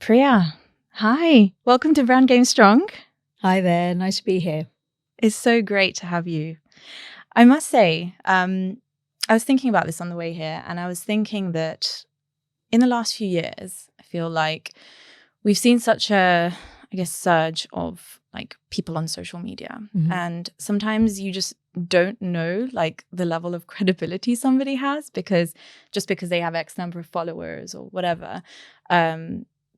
Priya, hi. Welcome to Brand Game Strong. Hi there. Nice to be here. It's so great to have you. I must say, I was thinking about this on the way here, and I was thinking that in the last few years, I feel like we've seen such a, surge of people on social media. Mm-hmm. And sometimes you just don't know the level of credibility somebody has because they have X number of followers or whatever.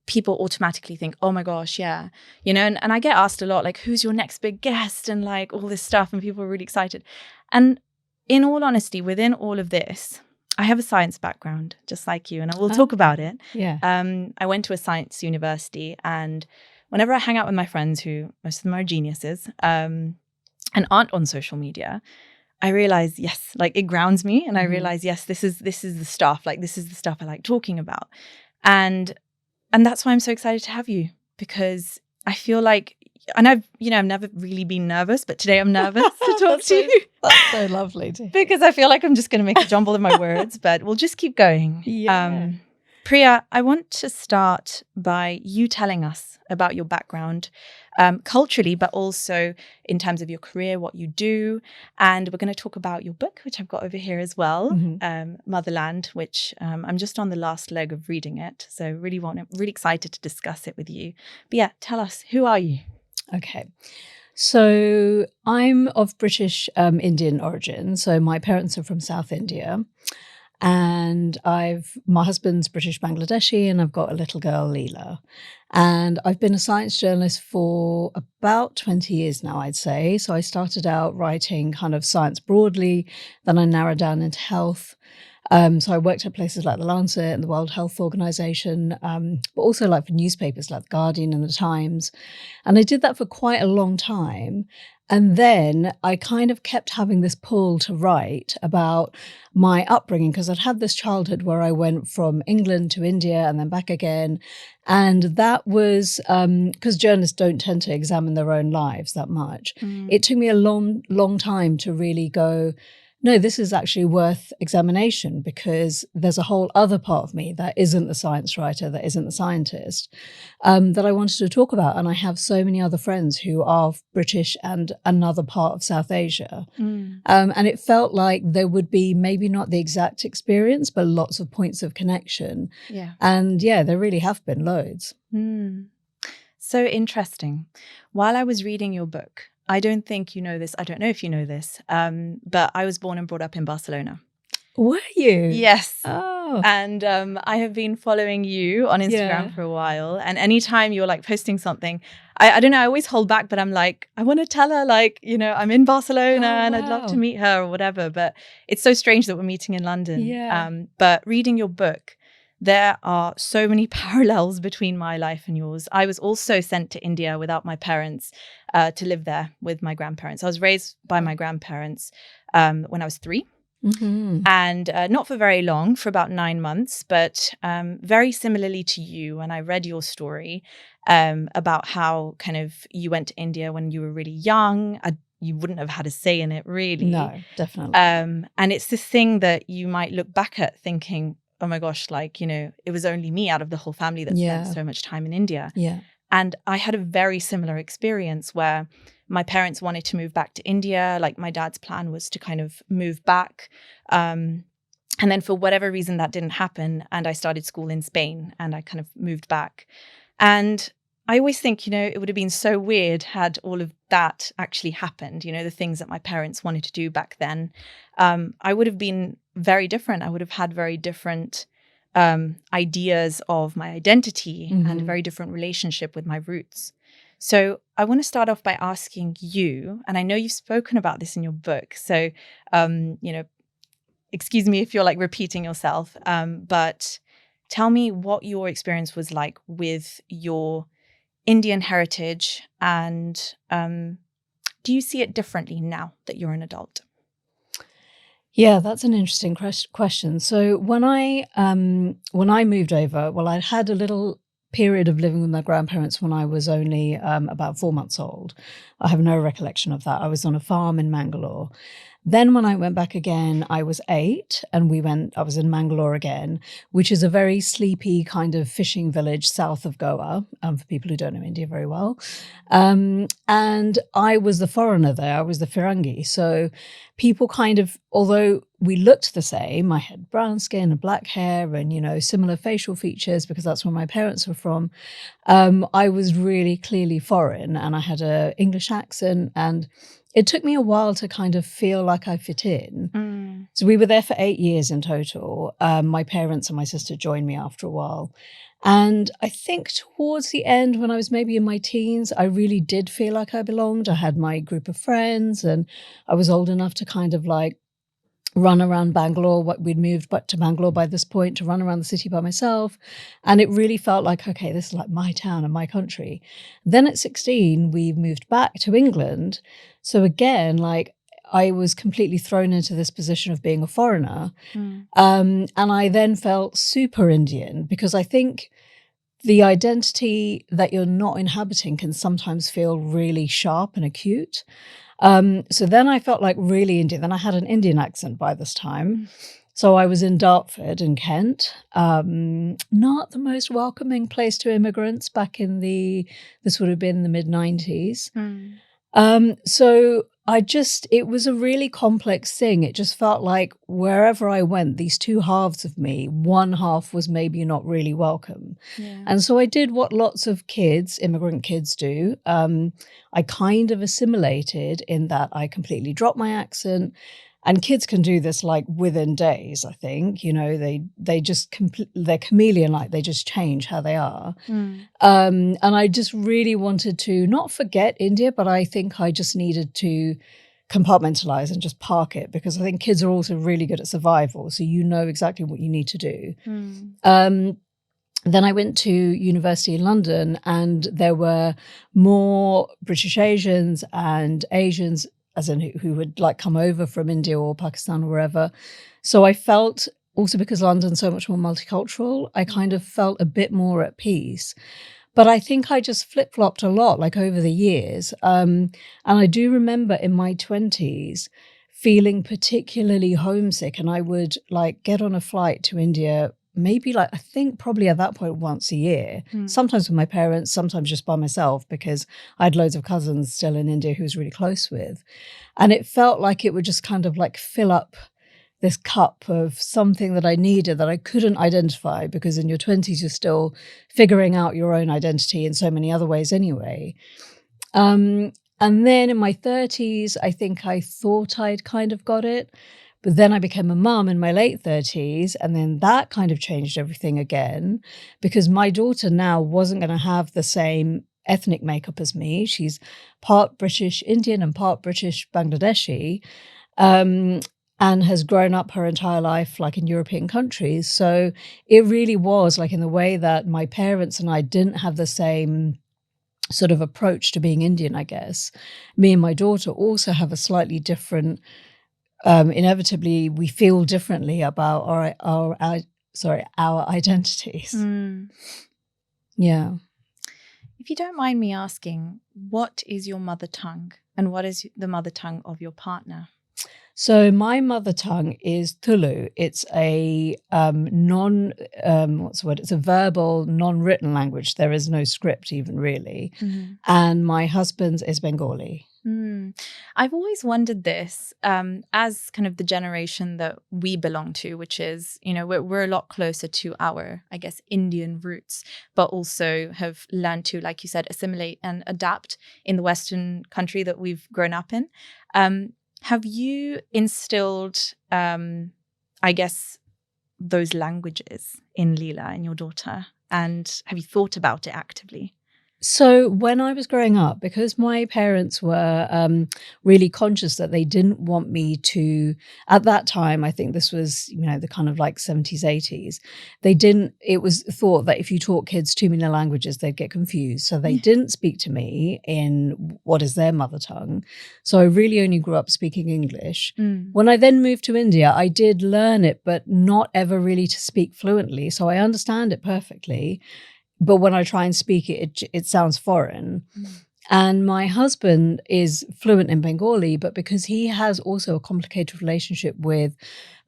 People automatically think, oh my gosh, yeah. And I get asked a lot, who's your next big guest and all this stuff, and people are really excited. And in all honesty, within all of this, I have a science background, just like you, and I will talk about it. Yeah. I went to a science university, and whenever I hang out with my friends, who most of them are geniuses, and aren't on social media, I realize, yes, it grounds me, and I realize, yes, this is the stuff. This is the stuff I like talking about, and that's why I'm so excited to have you, because I feel and I've never really been nervous, but today I'm nervous to talk to you. That's so lovely to hear. Because I feel like I'm just going to make a jumble of my words, but we'll just keep going. Yeah. Priya, I want to start by you telling us about your background, culturally, but also in terms of your career, what you do. And we're going to talk about your book, which I've got over here as well, Motherland, which I'm just on the last leg of reading it. So really excited to discuss it with you. But yeah, tell us, who are you? Okay. So I'm of British Indian origin. So my parents are from South India. And my husband's British-Bangladeshi, and I've got a little girl, Leela. And I've been a science journalist for about 20 years now, I'd say. So I started out writing kind of science broadly, then I narrowed down into health. So I worked at places like the Lancet and the World Health Organization, but also for newspapers like The Guardian and The Times. And I did that for quite a long time. And then I kind of kept having this pull to write about my upbringing, because I'd had this childhood where I went from England to India and then back again. And that was because journalists don't tend to examine their own lives that much. It took me a long, long time to really go, no, this is actually worth examination, because there's a whole other part of me that isn't the science writer, that isn't the scientist, that I wanted to talk about. And I have so many other friends who are British and another part of South Asia. And it felt like there would be maybe not the exact experience, but lots of points of connection. Yeah. And yeah, there really have been loads. So interesting. While I was reading your book, I don't think you know this. I don't know if you know this, but I was born and brought up in Barcelona. Were you? Yes. Oh. And I have been following you on Instagram for a while. And anytime you're posting something, I don't know, I always hold back, but I'm I want to tell her I'm in Barcelona and I'd love to meet her or whatever. But it's so strange that we're meeting in London. Yeah. But reading your book, there are so many parallels between my life and yours. I was also sent to India without my parents to live there with my grandparents. I was raised by my grandparents when I was 3. And not for very long, for about 9 months, but very similarly to you. And I read your story about how kind of you went to India when you were really young. You wouldn't have had a say in it, really. No, definitely. And it's this thing that you might look back at thinking, oh my gosh, it was only me out of the whole family that spent so much time in India. Yeah. And I had a very similar experience where my parents wanted to move back to India. My dad's plan was to kind of move back. And then for whatever reason, that didn't happen. And I started school in Spain and I kind of moved back. And I always think, it would have been so weird had all of that actually happened, the things that my parents wanted to do back then. I would have been very different. I would have had very different ideas of my identity and a very different relationship with my roots. So I want to start off by asking you, and I know you've spoken about this in your book, so, excuse me if you're repeating yourself, but tell me what your experience was like with your Indian heritage, and do you see it differently now that you're an adult? Yeah, that's an interesting question. So when I moved over, well, I'd had a little period of living with my grandparents when I was only about 4 months old. I have no recollection of that. I was on a farm in Mangalore. Then when I went back again, I was 8 and I was in Mangalore again, which is a very sleepy kind of fishing village south of Goa, for people who don't know India very well. And I was the foreigner there. I was the Firangi. So people kind of, although we looked the same, I had brown skin and black hair and, similar facial features because that's where my parents were from. I was really clearly foreign and I had an English accent, and it took me a while to kind of feel like I fit in. So we were there for 8 years in total. My parents and my sister joined me after a while. And I think towards the end, when I was maybe in my teens, I really did feel like I belonged. I had my group of friends and I was old enough to kind of like run around Bangalore. We'd moved back to Bangalore by this point to run around the city by myself. And it really felt like, okay, this is like my town and my country. Then at 16, we moved back to England. So again, like I was completely thrown into this position of being a foreigner. And I then felt super Indian because I think the identity that you're not inhabiting can sometimes feel really sharp and acute. So then I felt like really Indian. Then I had an Indian accent by this time. So I was in Dartford in Kent, not the most welcoming place to immigrants back in this would have been the mid-90s. So it was a really complex thing. It just felt like wherever I went, these two halves of me, one half was maybe not really welcome. Yeah. And so I did what lots of immigrant kids do. I kind of assimilated in that I completely dropped my accent. And kids can do this like within days, I think. They just they're chameleon, like they just change how they are. And I just really wanted to not forget India, but I think I just needed to compartmentalize and just park it because I think kids are also really good at survival. So you know exactly what you need to do. Then I went to university in London and there were more British Asians and Asians as in who would like come over from India or Pakistan or wherever. So I felt also because London's so much more multicultural, I kind of felt a bit more at peace. But I think I just flip-flopped a lot like over the years. And I do remember in my 20s feeling particularly homesick and I would like get on a flight to India maybe like, I think probably at that point once a year, sometimes with my parents, sometimes just by myself because I had loads of cousins still in India who I was really close with. And it felt like it would just kind of like fill up this cup of something that I needed that I couldn't identify because in your 20s, you're still figuring out your own identity in so many other ways anyway. And then in my 30s, I think I thought I'd kind of got it. But then I became a mum in my late 30s, and then that kind of changed everything again because my daughter now wasn't going to have the same ethnic makeup as me. She's part British Indian and part British Bangladeshi, and has grown up her entire life like in European countries. So it really was like in the way that my parents and I didn't have the same sort of approach to being Indian, I guess. Me and my daughter also have a slightly different inevitably we feel differently about our identities. Yeah. If you don't mind me asking, what is your mother tongue and what is the mother tongue of your partner? So my mother tongue is Tulu. It's a It's a verbal, non-written language. There is no script even really. And my husband's is Bengali. I've always wondered this as kind of the generation that we belong to, which is, we're a lot closer to our, I guess, Indian roots, but also have learned to, like you said, assimilate and adapt in the Western country that we've grown up in. Have you instilled, I guess, those languages in Leela, in your daughter? And have you thought about it actively? So when I was growing up, because my parents were really conscious that they didn't want me to, at that time, I think this was, the kind of like 70s, 80s, it was thought that if you taught kids too many languages, they'd get confused. So they didn't speak to me in what is their mother tongue. So I really only grew up speaking English. When I then moved to India, I did learn it, but not ever really to speak fluently. So I understand it perfectly. But when I try and speak it, it sounds foreign. And my husband is fluent in Bengali, but because he has also a complicated relationship with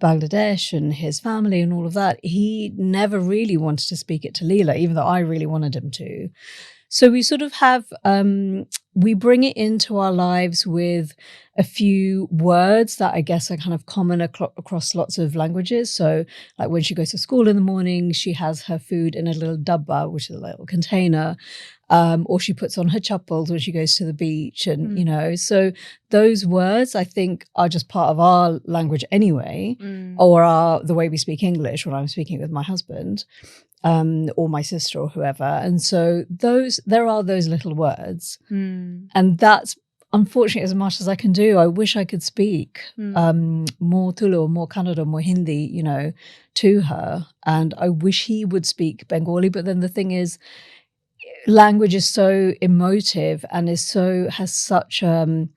Bangladesh and his family and all of that, he never really wanted to speak it to Leela, even though I really wanted him to. So we sort of have, we bring it into our lives with a few words that I guess are kind of common across lots of languages. So like when she goes to school in the morning, she has her food in a little dabba, which is a little container. Or she puts on her chappals when she goes to the beach. And, you know, so those words I think are just part of our language anyway, or are the way we speak English when I'm speaking with my husband, or my sister or whoever. And so there are those little words. And that's unfortunately as much as I can do. I wish I could speak more Tulu, more Kannada, more Hindi, you know, to her. And I wish he would speak Bengali. But then the thing is, language is so emotive and has such a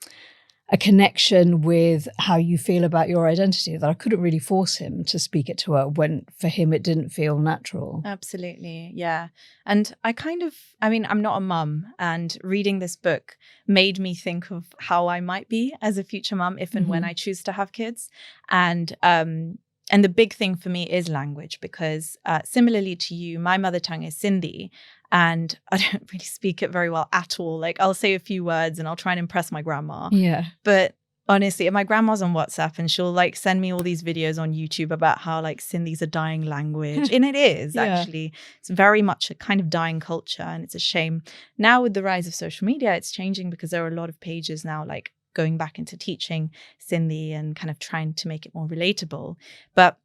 connection with how you feel about your identity that I couldn't really force him to speak it to her when for him it didn't feel natural. Absolutely. Yeah. And I'm not a mum, and reading this book made me think of how I might be as a future mum if and when I choose to have kids. And the big thing for me is language, because similarly to you, my mother tongue is Sindhi. And I don't really speak it very well at all. Like, I'll say a few words and I'll try and impress my grandma. Yeah. But honestly, my grandma's on WhatsApp and she'll like send me all these videos on YouTube about how like Sindhi's a dying language. And it is actually. It's very much a kind of dying culture, and it's a shame. Now with the rise of social media, it's changing because there are a lot of pages now like going back into teaching Sindhi and kind of trying to make it more relatable. But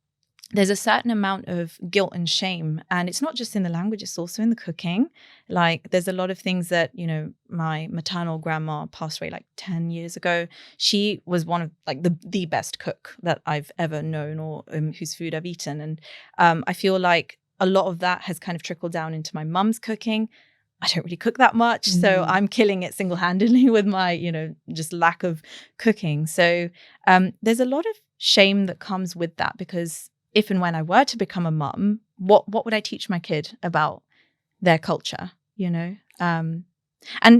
there's a certain amount of guilt and shame, and it's not just in the language, it's also in the cooking. Like, there's a lot of things that, you know, my maternal grandma passed away like 10 years ago. She was one of like the best cook that I've ever known, or whose food I've eaten. And I feel like a lot of that has kind of trickled down into my mum's cooking. I don't really cook that much, so I'm killing it single-handedly with my, you know, just lack of cooking. So there's a lot of shame that comes with that, because if and when I were to become a mum, what would I teach my kid about their culture, you know? And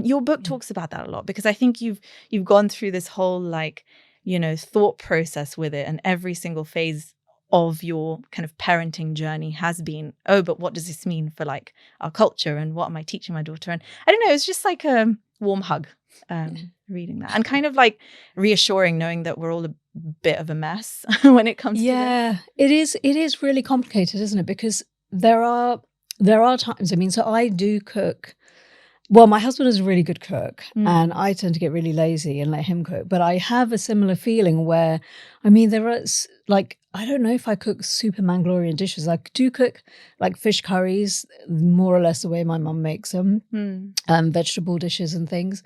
your book talks about that a lot, because I think you've gone through this whole like, you know, thought process with it, and every single phase of your kind of parenting journey has been, oh, but what does this mean for like our culture, and what am I teaching my daughter? And I don't know, it's just like a warm hug reading that, and kind of like reassuring, knowing that we're all a bit of a mess when it comes to this. It is really complicated, isn't it? Because there are times, I mean, so I do cook. Well, my husband is a really good cook, and I tend to get really lazy and let him cook. But I have a similar feeling where, I mean, there are like, I don't know if I cook super Mangalorean dishes. I do cook like fish curries, more or less the way my mum makes them, vegetable dishes and things.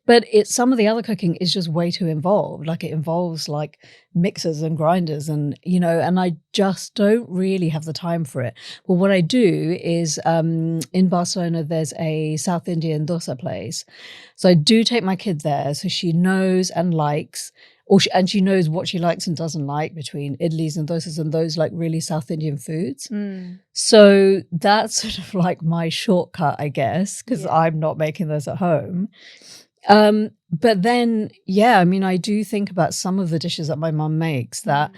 But some of the other cooking is just way too involved. Like, it involves like mixers and grinders, and, you know, and I just don't really have the time for it. Well, what I do is in Barcelona, there's a South Indian dosa place. So I do take my kid there, so she knows and likes, and she knows what she likes and doesn't like between idlis and dosas and those like really South Indian foods. So that's sort of like my shortcut, I guess, because I'm not making those at home. But then, I mean, I do think about some of the dishes that my mum makes that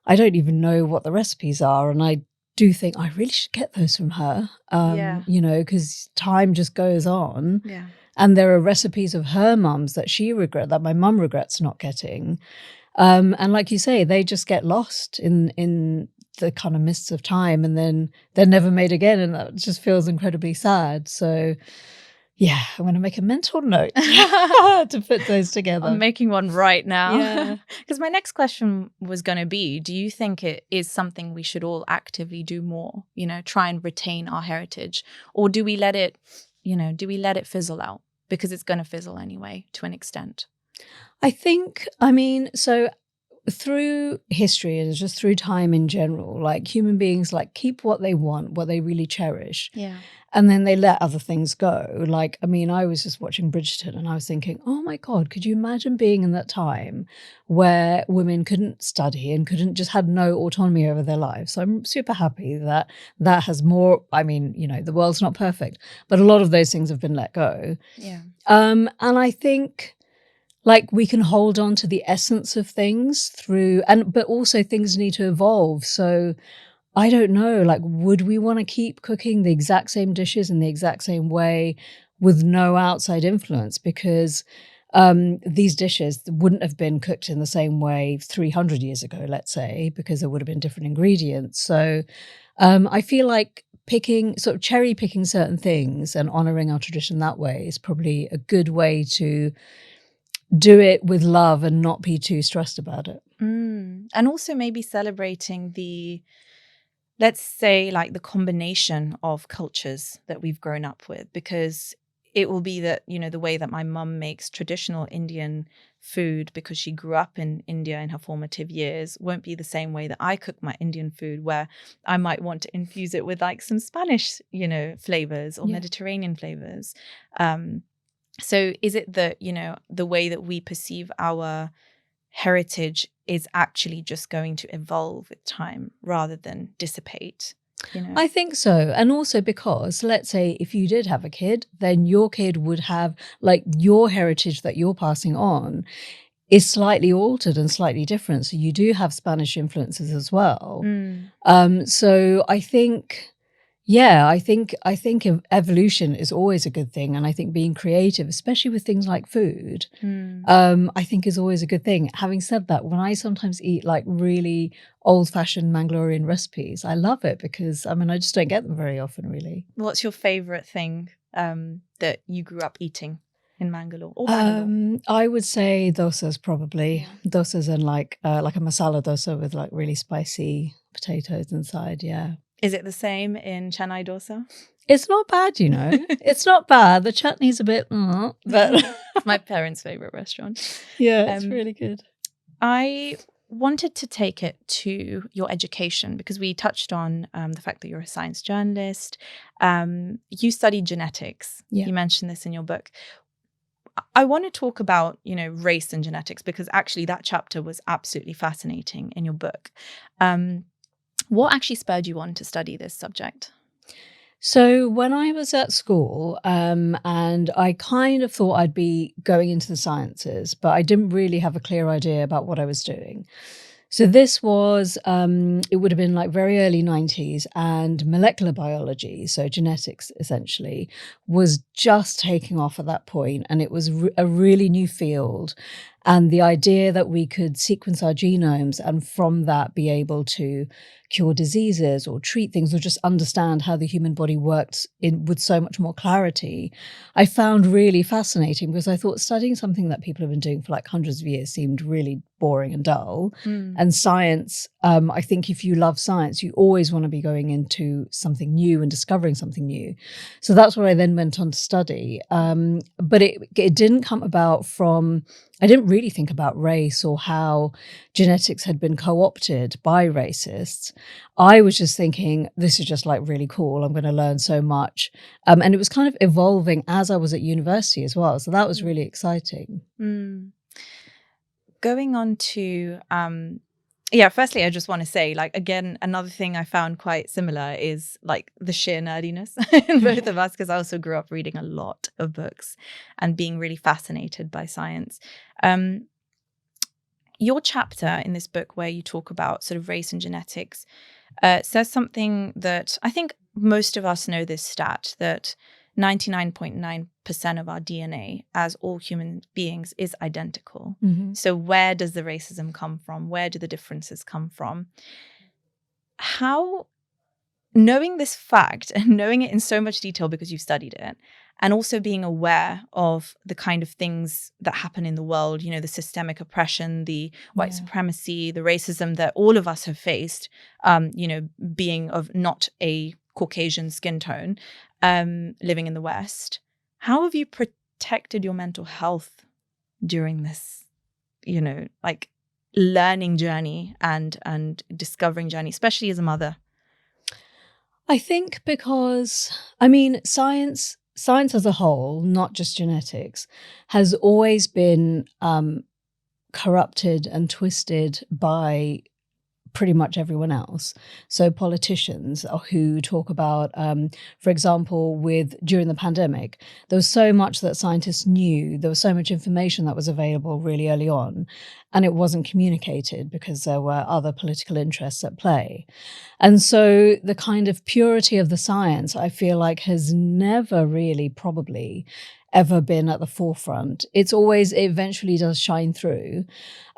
I don't even know what the recipes are. And I do think I really should get those from her, you know, because time just goes on. Yeah. And there are recipes of her mum's that my mum regrets not getting. And like you say, they just get lost in the kind of mists of time, and then they're never made again. And that just feels incredibly sad. So yeah, I'm going to make a mental note to put those together. I'm making one right now. Yeah. Because my next question was going to be, do you think it is something we should all actively do more, you know, try and retain our heritage? Or do we let it, you know, fizzle out? Because it's going to fizzle anyway, to an extent. I think, I mean, so through history and just through time in general, like human beings like keep what they want, what they really cherish. Yeah. And then they let other things go. Like, I mean, I was just watching Bridgerton and I was thinking, oh my God, could you imagine being in that time where women couldn't study and couldn't just had no autonomy over their lives? So I'm super happy that that has more, I mean, you know, the world's not perfect, but a lot of those things have been let go. Yeah. And I think like we can hold on to the essence of things through, but also things need to evolve. So I don't know, like, would we want to keep cooking the exact same dishes in the exact same way with no outside influence? Because these dishes wouldn't have been cooked in the same way 300 years ago, let's say, because there would have been different ingredients. So I feel like sort of cherry picking certain things and honoring our tradition that way is probably a good way to do it with love and not be too stressed about it. And also maybe celebrating let's say like the combination of cultures that we've grown up with, because it will be that, you know, the way that my mum makes traditional Indian food because she grew up in India in her formative years won't be the same way that I cook my Indian food, where I might want to infuse it with like some Spanish, you know, flavors or Mediterranean flavors. So is it that, you know, the way that we perceive our heritage is actually just going to evolve with time rather than dissipate, you know? I think so. And also because, let's say, if you did have a kid, then your kid would have, like, your heritage that you're passing on is slightly altered and slightly different. So you do have Spanish influences as well. So I think... Yeah, I think evolution is always a good thing. And I think being creative, especially with things like food, I think is always a good thing. Having said that, when I sometimes eat like really old-fashioned Mangalorean recipes, I love it because, I mean, I just don't get them very often, really. What's your favorite thing that you grew up eating in Mangalore or Bangalore? I would say dosas probably. Dosas and like a masala dosa with like really spicy potatoes inside, yeah. Is it the same in Chennai dosa? It's not bad, you know. It's not bad. The chutney's a bit, but It's my parents' favorite restaurant. Yeah, it's really good. I wanted to take it to your education because we touched on the fact that you're a science journalist. You studied genetics. Yeah. You mentioned this in your book. I want to talk about, you know, race and genetics because actually that chapter was absolutely fascinating in your book. What actually spurred you on to study this subject? So when I was at school, and I kind of thought I'd be going into the sciences, but I didn't really have a clear idea about what I was doing. So this was, it would have been like very early 90s, and molecular biology, so genetics essentially, was just taking off at that point, and it was a really new field. And the idea that we could sequence our genomes and from that be able to cure diseases or treat things or just understand how the human body worked with so much more clarity, I found really fascinating because I thought studying something that people have been doing for like hundreds of years seemed really boring and dull. And science, I think if you love science, you always want to be going into something new and discovering something new. So that's what I then went on to study. But it didn't come about from... I didn't really think about race or how genetics had been co-opted by racists. I was just thinking, this is just like really cool. I'm going to learn so much. And it was kind of evolving as I was at university as well. So that was really exciting. Going on to, firstly, I just want to say, like, again, another thing I found quite similar is like the sheer nerdiness in both of us, because I also grew up reading a lot of books and being really fascinated by science. Your chapter in this book where you talk about sort of race and genetics says something that I think most of us know this stat, that 99.9% of our DNA as all human beings is identical. So where does the racism come from? Where do the differences come from? How, knowing this fact and knowing it in so much detail because you've studied it, and also being aware of the kind of things that happen in the world, you know, the systemic oppression, the white supremacy, the racism that all of us have faced, you know, being of not a Caucasian skin tone, living in the West. How have you protected your mental health during this, you know, like learning journey and discovering journey, especially as a mother? I think because, I mean, science as a whole, not just genetics, has always been corrupted and twisted by pretty much everyone else. So politicians who talk about, for example, during the pandemic, there was so much that scientists knew. There was so much information that was available really early on, and it wasn't communicated because there were other political interests at play. And so the kind of purity of the science, I feel like, has never really probably ever been at the forefront. It eventually does shine through.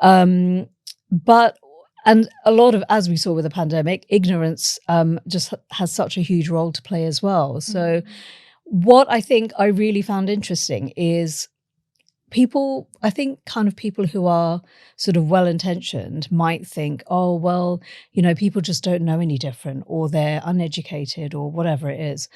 But and a lot of, as we saw with the pandemic, ignorance just has such a huge role to play as well. So what I think I really found interesting is people who are sort of well-intentioned might think, oh, well, people just don't know any different, or they're uneducated, or whatever it is.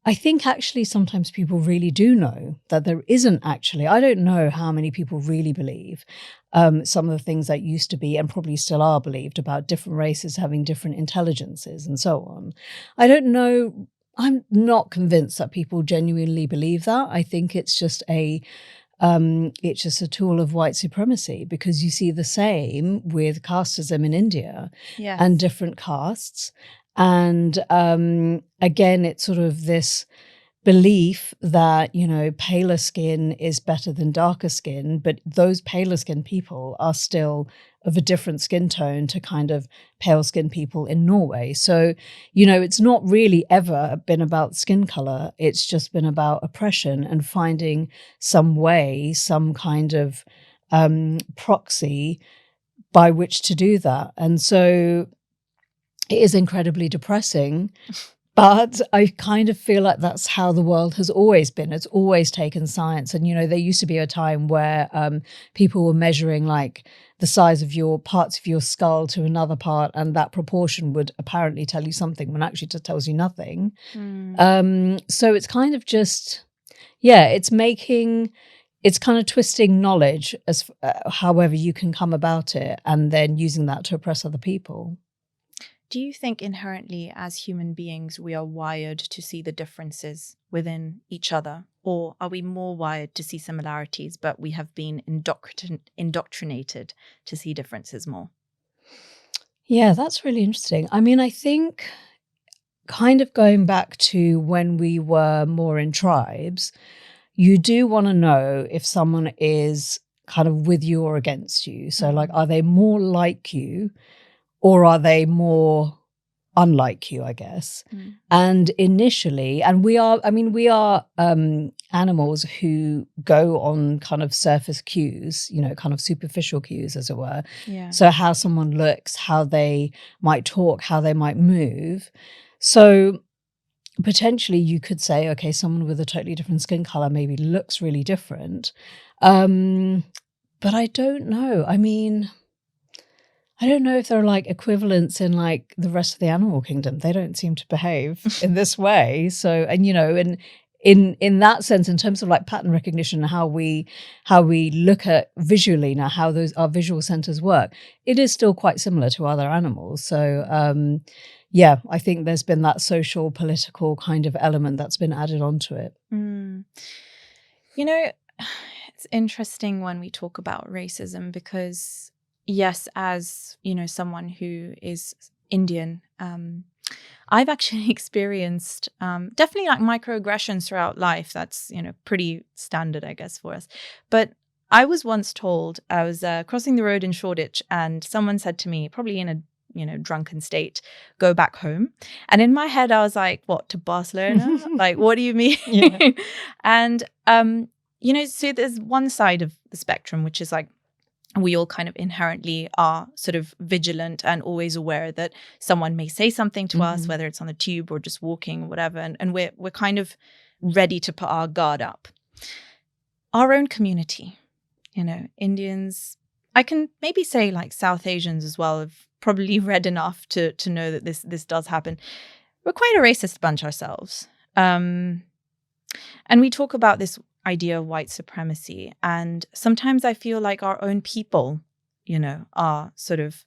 I think actually sometimes people really do know that there isn't actually. I don't know how many people really believe some of the things that used to be and probably still are believed about different races having different intelligences and so on. I don't know. I'm not convinced that people genuinely believe that. I think it's just a tool of white supremacy, because you see the same with casteism in India and different castes. And again, it's sort of this belief that, paler skin is better than darker skin, but those paler skin people are still of a different skin tone to kind of pale skin people in Norway. So, it's not really ever been about skin color. It's just been about oppression and finding some way, some kind of proxy by which to do that. And so it is incredibly depressing, but I kind of feel like that's how the world has always been. It's always taken science. And, there used to be a time where people were measuring like the size of your parts of your skull to another part, and that proportion would apparently tell you something when actually it tells you nothing. So it's kind of just, it's kind of twisting knowledge as however you can come about it, and then using that to oppress other people. Do you think inherently as human beings we are wired to see the differences within each other? Or are we more wired to see similarities, but we have been indoctrinated to see differences more? Yeah, that's really interesting. I mean, I think kind of going back to when we were more in tribes, you do want to know if someone is kind of with you or against you. So like, are they more like you, or are they more unlike you, I guess? And initially, and we are animals who go on kind of surface cues, kind of superficial cues, as it were. Yeah. So how someone looks, how they might talk, how they might move. So potentially you could say, okay, someone with a totally different skin color maybe looks really different. But I don't know. I mean, I don't know if there are like equivalents in like the rest of the animal kingdom. They don't seem to behave in this way. So, and in that sense, in terms of like pattern recognition, how we look at visually now, how our visual centers work, it is still quite similar to other animals. So, I think there's been that social, political kind of element that's been added onto it. It's interesting when we talk about racism, because yes, as someone who is Indian, I've actually experienced definitely like microaggressions throughout life. That's pretty standard, I guess, for us. But I was once told, I was crossing the road in Shoreditch, and someone said to me, probably in a drunken state, go back home. And in my head, I was like, what, to Barcelona? Like, what do you mean? Yeah. And so there's one side of the spectrum, which is like, we all kind of inherently are sort of vigilant and always aware that someone may say something to us, whether it's on the tube or just walking or whatever. And we're kind of ready to put our guard up. Our own community, Indians, I can maybe say like South Asians as well, have probably read enough to know that this does happen. We're quite a racist bunch ourselves. And we talk about this idea of white supremacy. And sometimes I feel like our own people, are sort of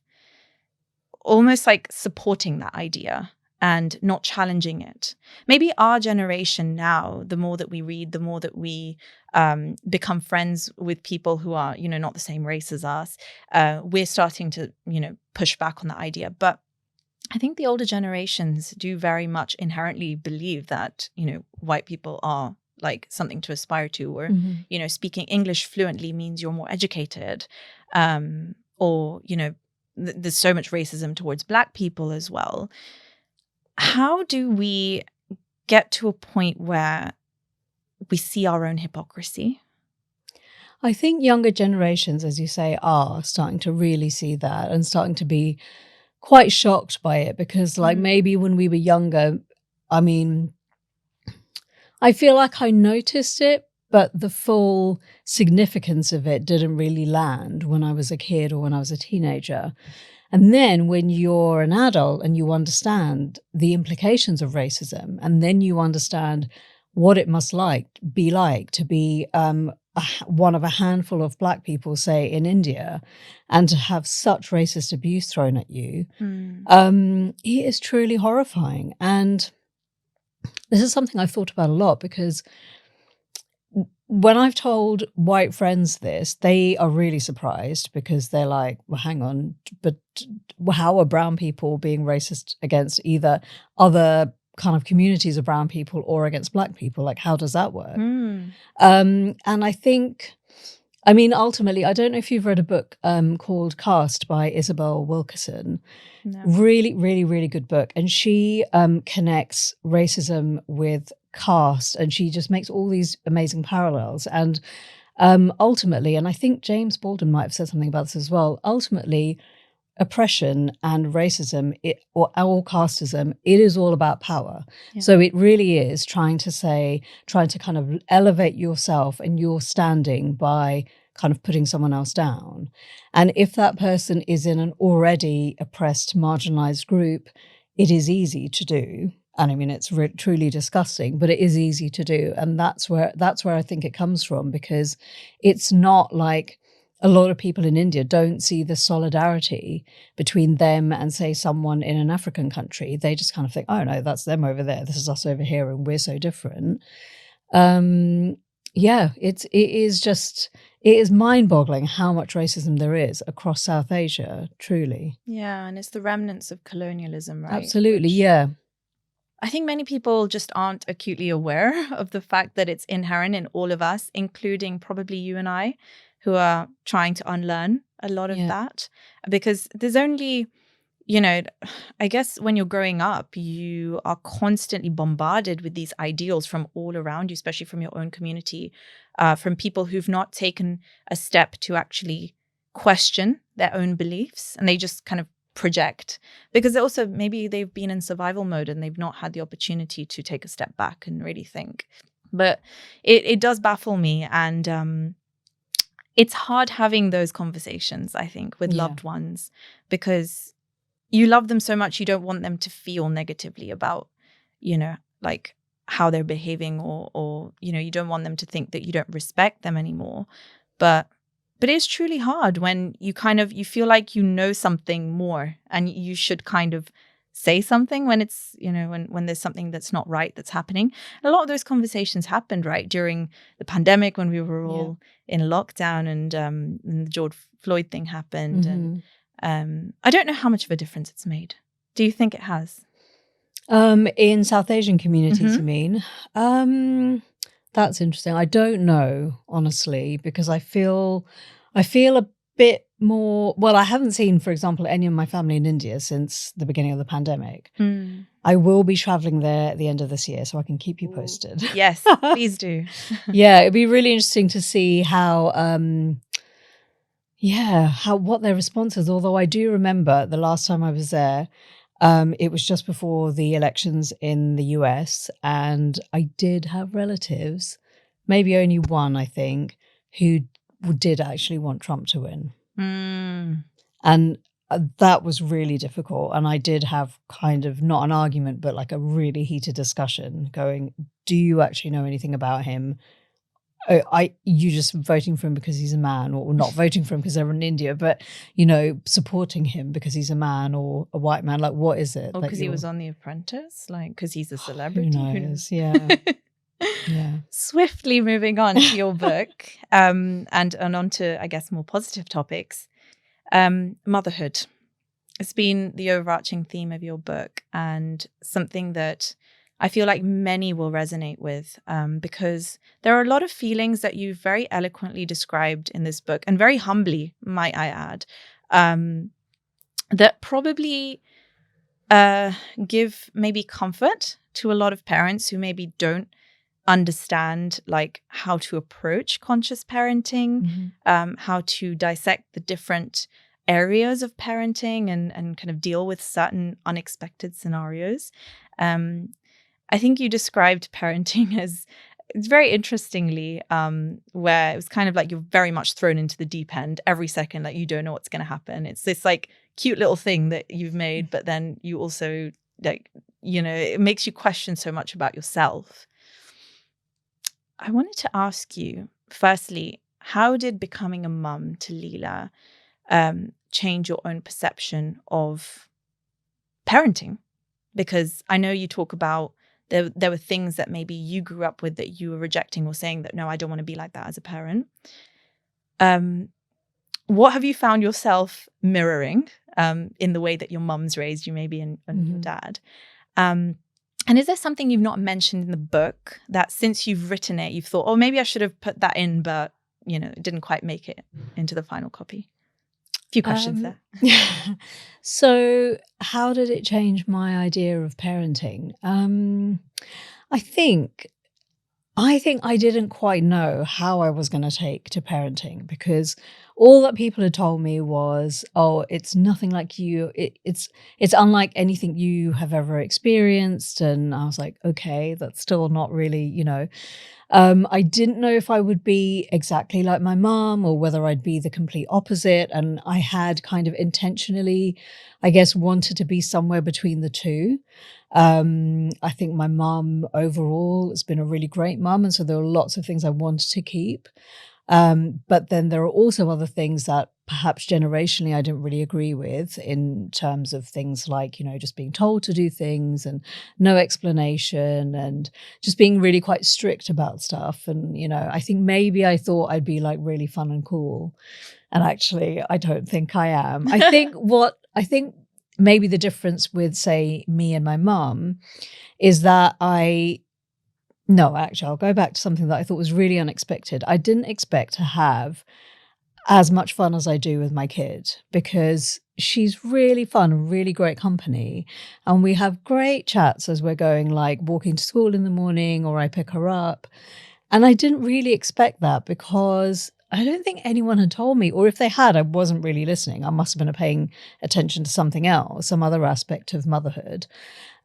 almost like supporting that idea and not challenging it. Maybe our generation now, the more that we read, the more that we become friends with people who are, not the same race as us, we're starting to, push back on that idea. But I think the older generations do very much inherently believe that, white people are like something to aspire to, or, speaking English fluently means you're more educated, or, there's so much racism towards Black people as well. How do we get to a point where we see our own hypocrisy? I think younger generations, as you say, are starting to really see that and starting to be quite shocked by it, because like maybe when we were younger, I mean, I feel like I noticed it, but the full significance of it didn't really land when I was a kid or when I was a teenager. And then when you're an adult and you understand the implications of racism, and then you understand what it must be like to be one of a handful of Black people, say, in India, and to have such racist abuse thrown at you, it is truly horrifying. And this is something I've thought about a lot, because when I've told white friends this, they are really surprised, because they're like, well, hang on, but how are brown people being racist against either other kind of communities of brown people or against Black people? Like, how does that work? And I think, I mean, ultimately, I don't know if you've read a book called Caste by Isabel Wilkerson. No. Really, really, really good book. And she connects racism with caste, and she just makes all these amazing parallels. And ultimately, and I think James Baldwin might have said something about this as well, ultimately, oppression and racism, or casteism, it is all about power. Yeah. So it really is trying to kind of elevate yourself and your standing by kind of putting someone else down. And if that person is in an already oppressed, marginalized group, it is easy to do. And I mean, it's truly disgusting, but it is easy to do. And that's where I think it comes from, because it's not like a lot of people in India don't see the solidarity between them and, say, someone in an African country. They just kind of think, oh, no, that's them over there. This is us over here, and we're so different. It is mind-boggling how much racism there is across South Asia, truly. Yeah, and it's the remnants of colonialism, right? Absolutely, yeah. I think many people just aren't acutely aware of the fact that it's inherent in all of us, including probably you and I, who are trying to unlearn a lot of that. Because there's only, I guess when you're growing up, you are constantly bombarded with these ideals from all around you, especially from your own community, from people who've not taken a step to actually question their own beliefs, and they just kind of project, because also maybe they've been in survival mode and they've not had the opportunity to take a step back and really think. But it does baffle me, and it's hard having those conversations, I think, with loved ones, because you love them so much, you don't want them to feel negatively about, like how they're behaving, or you don't want them to think that you don't respect them anymore. But it's truly hard when you feel like you know something more, and you should kind of say something when it's, when there's something that's not right that's happening. And a lot of those conversations happened right during the pandemic, when we were all in lockdown, and the George Floyd thing happened. Mm-hmm. And I don't know how much of a difference it's made. Do you think it has? In South Asian communities, you mean? That's interesting. I don't know, honestly, because I feel a bit more, well, I haven't seen, for example, any of my family in India since the beginning of the pandemic. I will be traveling there at the end of this year, so I can keep you posted. Yes, please do. Yeah, it'd be really interesting to see how what their response is. Although I do remember the last time I was there, it was just before the elections in the US, and I did have relatives, maybe only one, I think, who did actually want Trump to win. And that was really difficult. And I did have kind of not an argument, but like a really heated discussion going, do you actually know anything about him? you just voting for him because he's a man, or not voting for him because they're in India, but supporting him because he's a man or a white man. Like, what is it? Or that because he you're- was on The Apprentice, like because he's a Who celebrity. knows? Yeah, yeah. Swiftly moving on to your book, and on to, I guess, more positive topics. Motherhood. It's been the overarching theme of your book, and something that I feel like many will resonate with, because there are a lot of feelings that you've very eloquently described in this book, and very humbly, might I add, that probably give maybe comfort to a lot of parents who maybe don't understand like how to approach conscious parenting, how to dissect the different areas of parenting and kind of deal with certain unexpected scenarios. I think you described parenting as, it's very interestingly, where it was kind of like you're very much thrown into the deep end every second, like you don't know what's going to happen. It's this like cute little thing that you've made, but then you also like, it makes you question so much about yourself. I wanted to ask you, firstly, how did becoming a mum to Leela change your own perception of parenting? Because I know you talk about there were things that maybe you grew up with that you were rejecting or saying that, no, I don't want to be like that as a parent. What have you found yourself mirroring in the way that your mum's raised you, maybe, and your dad? And is there something you've not mentioned in the book that since you've written it, you've thought, oh, maybe I should have put that in, but, it didn't quite make it into the final copy? A few questions there. So how did it change my idea of parenting? I think I didn't quite know how I was going to take to parenting, because all that people had told me was, oh, it's nothing like you. It's unlike anything you have ever experienced. And I was like, okay, that's still not really, I didn't know if I would be exactly like my mom or whether I'd be the complete opposite. And I had kind of intentionally, I guess, wanted to be somewhere between the two. I think my mum overall has been a really great mum. And so there were lots of things I wanted to keep. But then there are also other things that perhaps generationally I didn't really agree with, in terms of things like, just being told to do things and no explanation, and just being really quite strict about stuff. And, I think maybe I thought I'd be like really fun and cool. And actually, I don't think I am. I think maybe the difference with, say, me and my mum is that no, actually, I'll go back to something that I thought was really unexpected. I didn't expect to have as much fun as I do with my kid, because she's really fun, really great company. And we have great chats as we're going, like walking to school in the morning, or I pick her up. And I didn't really expect that, because I don't think anyone had told me, or if they had, I wasn't really listening. I must have been paying attention to something else, some other aspect of motherhood.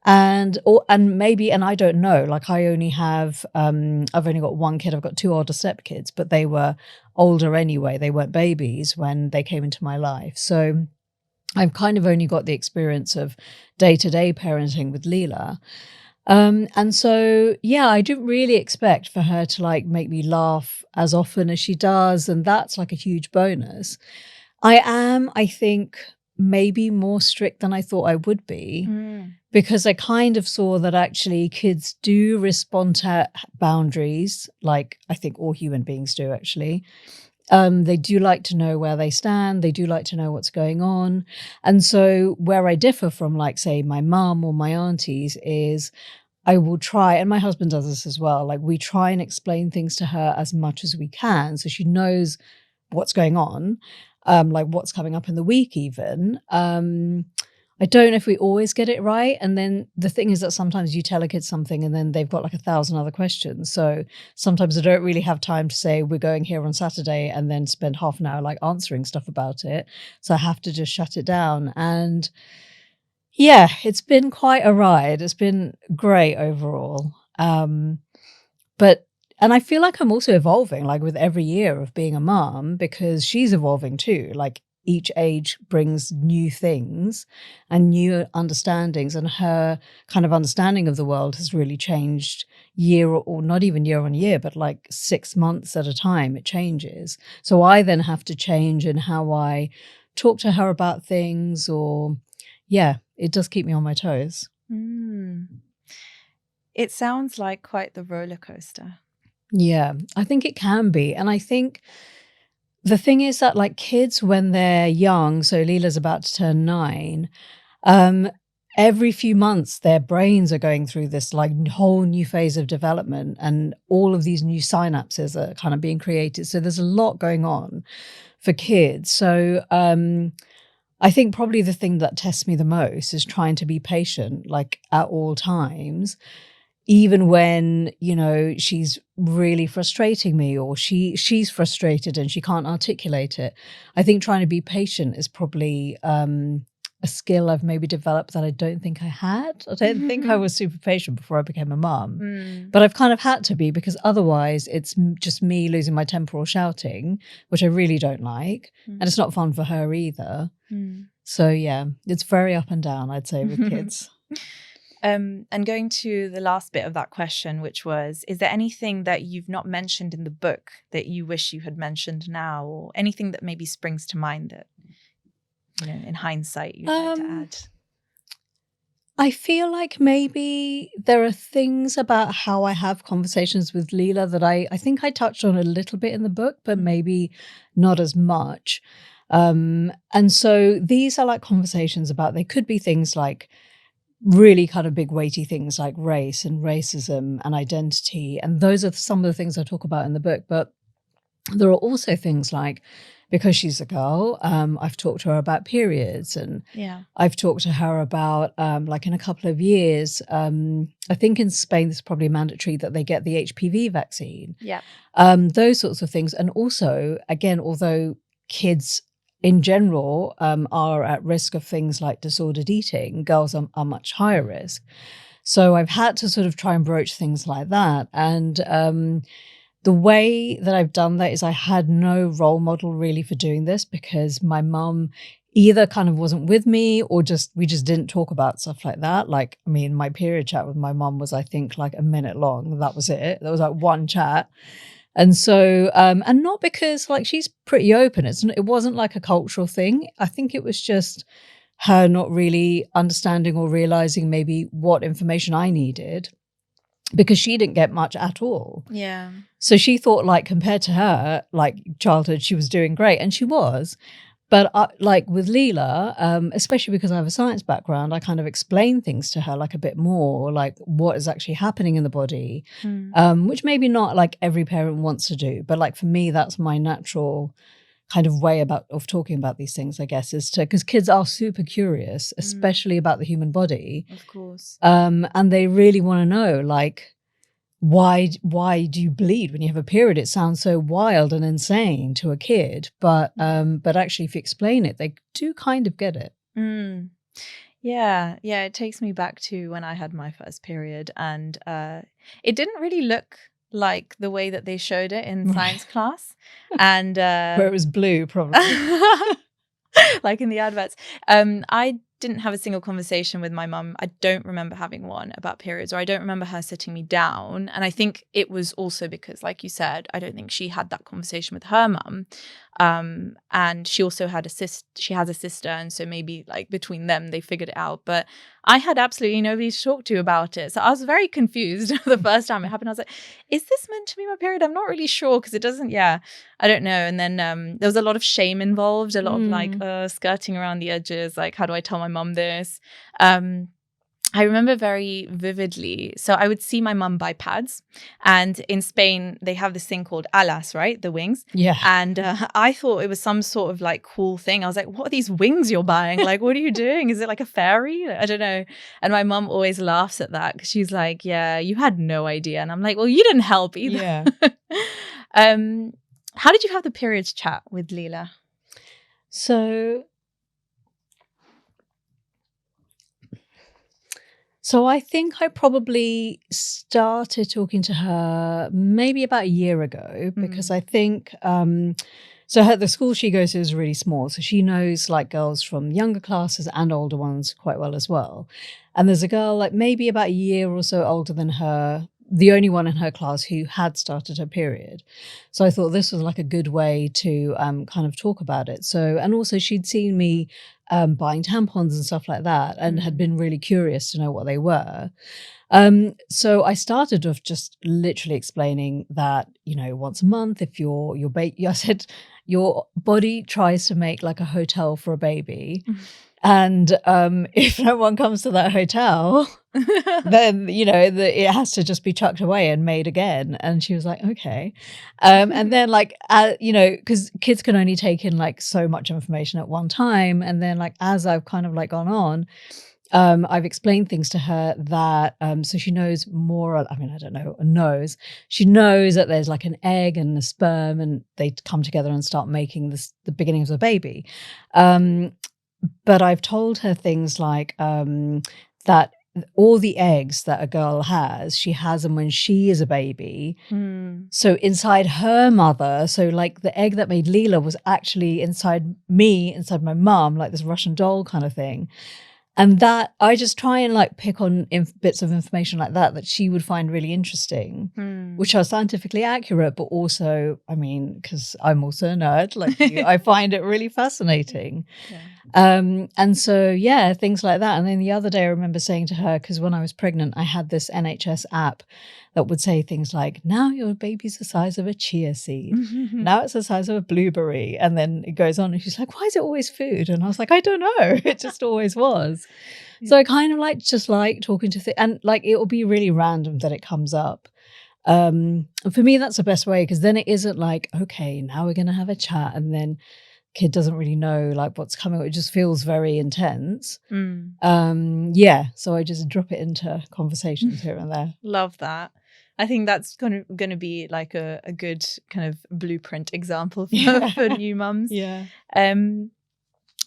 And I don't know, like I only have, I've only got one kid. I've got two older stepkids, but they were older anyway. They weren't babies when they came into my life. So I've kind of only got the experience of day-to-day parenting with Leela. And so, yeah, I didn't really expect for her to like make me laugh as often as she does. And that's like a huge bonus. I think, maybe more strict than I thought I would be, because I kind of saw that actually kids do respond to boundaries, like I think all human beings do, actually. They do like to know where they stand. They do like to know what's going on. And so where I differ from, like, say, my mum or my aunties is I will try, and my husband does this as well, like we try and explain things to her as much as we can so she knows what's going on, like what's coming up in the week even. I don't know if we always get it right. And then the thing is that sometimes you tell a kid something and then they've got like 1,000 other questions. So sometimes I don't really have time to say we're going here on Saturday and then spend half an hour like answering stuff about it. So I have to just shut it down. And yeah, it's been quite a ride. It's been great overall. And I feel like I'm also evolving, like with every year of being a mom, because she's evolving too. Like each age brings new things and new understandings, and her kind of understanding of the world has really changed year or not even year on year, but like 6 months at a time, it changes. So I then have to change in how I talk to her about things, or yeah, it does keep me on my toes. It sounds like quite the roller coaster. Yeah, I think it can be. And I think the thing is that like kids when they're young, so Leela's about to turn 9, every few months their brains are going through this like whole new phase of development, and all of these new synapses are kind of being created. So there's a lot going on for kids. So I think probably the thing that tests me the most is trying to be patient, like at all times, even when, you know, she's really frustrating me, or she's frustrated and she can't articulate it. I think trying to be patient is probably a skill I've maybe developed that I don't think I had. I don't think I was super patient before I became a mum, but I've kind of had to be, because otherwise it's just me losing my temper or shouting, which I really don't like. And it's not fun for her either. So yeah, it's very up and down, I'd say, with kids. And going to the last bit of that question, which was, is there anything that you've not mentioned in the book that you wish you had mentioned now, or anything that maybe springs to mind that, you know, in hindsight, you'd like to add? I feel like maybe there are things about how I have conversations with Leela that I think I touched on a little bit in the book, but maybe not as much. And so these are like conversations about, they could be things like really kind of big weighty things like race and racism and identity. And those are some of the things I talk about in the book. But there are also things like, because she's a girl, I've talked to her about periods, and I've talked to her about like in a couple of years, I think in Spain it's probably mandatory that they get the HPV vaccine. Those sorts of things. And also, again, although kids in general are at risk of things like disordered eating, girls are much higher risk. So I've had to sort of try and broach things like that. And the way that I've done that is I had no role model really for doing this, because my mum either kind of wasn't with me, or we just didn't talk about stuff like that. Like, I mean, my period chat with my mum was, I think, like a minute long. That was it. That was like one chat. And so, and not because like she's pretty open. It wasn't like a cultural thing. I think it was just her not really understanding or realizing maybe what information I needed, because she didn't get much at all. So she thought, like, compared to her, like childhood, she was doing great, and she was. But like with Leela, especially because I have a science background, I kind of explain things to her like a bit more, like what is actually happening in the body, which maybe not like every parent wants to do. But like for me, that's my natural kind of way of talking about these things, I guess, is because kids are super curious, especially about the human body. Of course. And they really want to know, like, why do you bleed when you have a period? It sounds so wild and insane to a kid, but actually if you explain it, they do kind of get it. Yeah, it takes me back to when I had my first period, and it didn't really look like the way that they showed it in science class, and where it was blue, probably. like in the adverts. I didn't have a single conversation with my mum. I don't remember having one about periods, or I don't remember her sitting me down. And I think it was also because, like you said, I don't think she had that conversation with her mum. And she also had she has a sister, and so maybe like between them they figured it out. But I had absolutely nobody to talk to about it. So I was very confused the first time it happened. I was like, is this meant to be my period? I'm not really sure, because it doesn't, I don't know. And then there was a lot of shame involved, a lot of like skirting around the edges, like, how do I tell my mum this? I remember very vividly. So I would see my mum buy pads, and in Spain they have this thing called alas, right? The wings. Yeah. And I thought it was some sort of like cool thing. I was like, what are these wings you're buying? Like, what are you doing? Is it like a fairy? I don't know. And my mum always laughs at that, because she's like, yeah, you had no idea. And I'm like, well, you didn't help either. Yeah. How did you have the periods chat with Leela? So I think I probably started talking to her maybe about a year ago, because I think, so the school she goes to is really small. So she knows like girls from younger classes and older ones quite well as well. And there's a girl like maybe about a year or so older than her, the only one in her class who had started her period. So I thought this was like a good way to kind of talk about it. So, and also she'd seen me buying tampons and stuff like that, and had been really curious to know what they were. So I started off just literally explaining that, you know, once a month, if I said your body tries to make like a hotel for a baby. And if no one comes to that hotel, then, you know, it has to just be chucked away and made again. And she was like, okay. And then like, you know, because kids can only take in like so much information at one time. And then like, as I've kind of like gone on, I've explained things to her that, so she knows more, I mean, I don't know, she knows that there's like an egg and a sperm and they come together and start making the beginnings of a baby. But I've told her things like that all the eggs that a girl has, she has them when she is a baby. So inside her mother, so like the egg that made Leela was actually inside me, inside my mum, like this Russian doll kind of thing. And that I just try and like pick on bits of information like that she would find really interesting, which are scientifically accurate, but also, I mean, because I'm also a nerd like you, I find it really fascinating. And so, yeah, things like that. And then the other day I remember saying to her, because when I was pregnant, I had this NHS app that would say things like, now your baby's the size of a chia seed. Now it's the size of a blueberry. And then it goes on and she's like, why is it always food? And I was like, I don't know. It just always was. So I kind of like talking to and like it will be really random that it comes up. And for me, that's the best way, because then it isn't like, okay, now we're going to have a chat and then kid doesn't really know like what's coming. It just feels very intense. Yeah, so I just drop it into conversations here and there. Love that. I think that's going to be like a good kind of blueprint example for new mums. Yeah.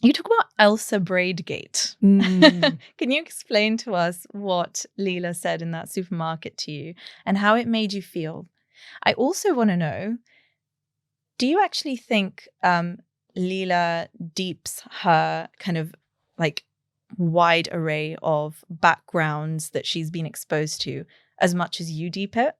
You talk about Elsa Braidgate. Can you explain to us what Leela said in that supermarket to you and how it made you feel? I also want to know, do you actually think Leela deeps her kind of like wide array of backgrounds that she's been exposed to as much as you deep it?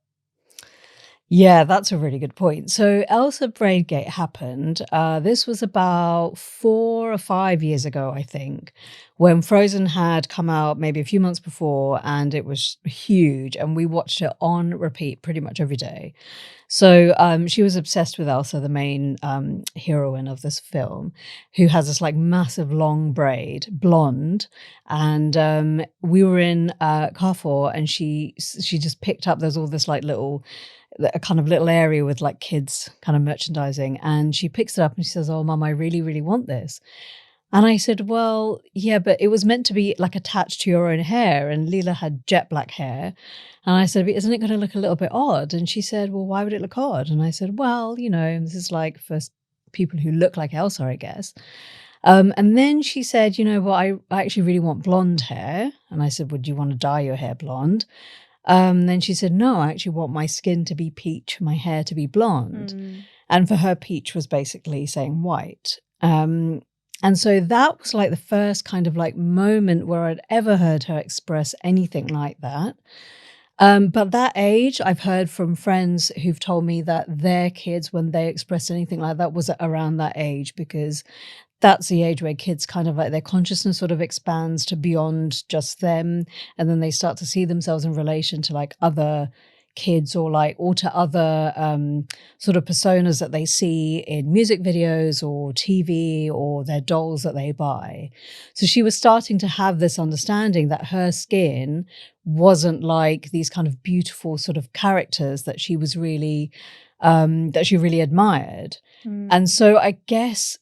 Yeah, that's a really good point. So Elsa Braidgate happened. This was about 4 or 5 years ago, I think, when Frozen had come out maybe a few months before, and it was huge, and we watched it on repeat pretty much every day. So she was obsessed with Elsa, the main heroine of this film, who has this like massive long braid, blonde. And we were in Carrefour, and she just picked up, there's all this like a kind of little area with like kids kind of merchandising, and she picks it up and she says, oh mum, I really, really want this. And I said, well, yeah, but it was meant to be like attached to your own hair, and Leela had jet black hair. And I said, but isn't it going to look a little bit odd? And she said, well, why would it look odd? And I said, well, you know, this is like for people who look like Elsa, I guess. And then she said, you know what, I actually really want blonde hair. And I said, would you want to dye your hair blonde? Then she said, no, I actually want my skin to be peach, my hair to be blonde. And for her, peach was basically saying white. And so that was like the first kind of like moment where I'd ever heard her express anything like that. But that age, I've heard from friends who've told me that their kids, when they expressed anything like that, was around that age, because that's the age where kids kind of like their consciousness sort of expands to beyond just them. And then they start to see themselves in relation to like other kids or to other sort of personas that they see in music videos or TV or their dolls that they buy. So she was starting to have this understanding that her skin wasn't like these kind of beautiful sort of characters that she was really, that she really admired. And so I guess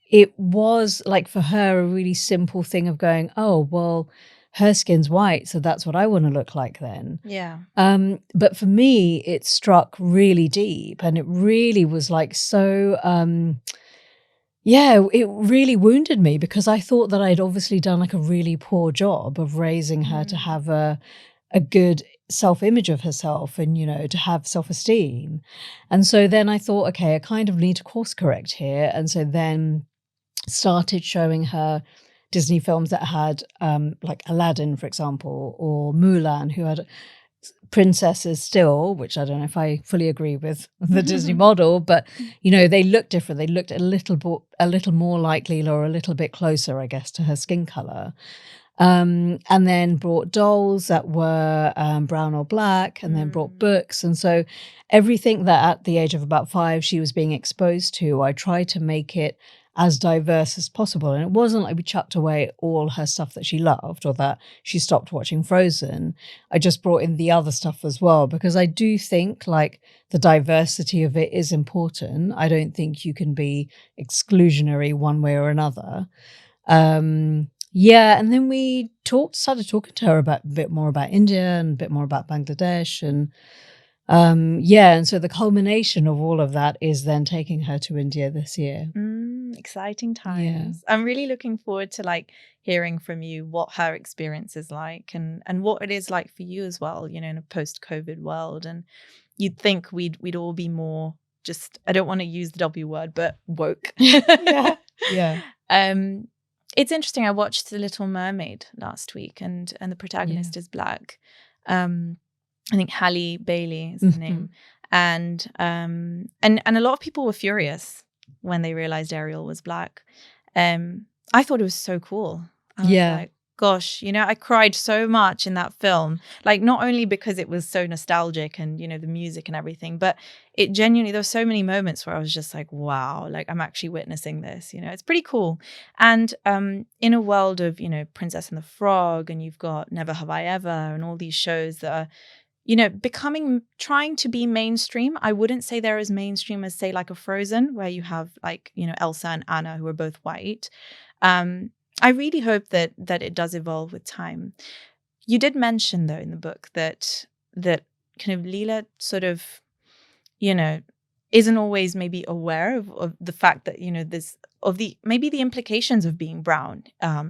it was like for her a really simple thing of going, oh, well, her skin's white, so that's what I want to look like then. Yeah. But for me, it struck really deep, and it really was like so, yeah, it really wounded me, because I thought that I'd obviously done like a really poor job of raising her to have a good self-image of herself and, you know, to have self-esteem. And so then I thought, okay, I kind of need to course correct here. And so then started showing her Disney films that had like Aladdin, for example, or Mulan, who had princesses still, which I don't know if I fully agree with the Disney model, but they look different. They looked a little more like Leela, or a little bit closer, I guess, to her skin color. And then brought dolls that were brown or black, and then brought books. And so everything that at the age of about 5 she was being exposed to, I tried to make it as diverse as possible. And it wasn't like we chucked away all her stuff that she loved, or that she stopped watching Frozen. I just brought in the other stuff as well, because I do think like the diversity of it is important. I don't think you can be exclusionary one way or another. Yeah, and then we started talking to her a bit more about India and a bit more about Bangladesh, and and so the culmination of all of that is then taking her to India this year. Exciting times. I'm really looking forward to like hearing from you what her experience is like, and what it is like for you as well, in a post-COVID world. And you'd think we'd all be more, just, I don't want to use the W word, but woke. Yeah. It's interesting. I watched The Little Mermaid last week, and the protagonist is black. I think Halle Bailey is the name, and a lot of people were furious when they realized Ariel was black. I thought it was so cool. I was like, gosh, I cried so much in that film. Like, not only because it was so nostalgic and, the music and everything, but it genuinely, there were so many moments where I was just like, wow, like I'm actually witnessing this, it's pretty cool. And in a world of, Princess and the Frog, and you've got Never Have I Ever, and all these shows that are, trying to be mainstream. I wouldn't say they're as mainstream as, say, like a Frozen, where you have like, Elsa and Anna, who are both white. I really hope that it does evolve with time. You did mention, though, in the book that kind of Leela sort of, isn't always maybe aware of the fact that, maybe the implications of being brown,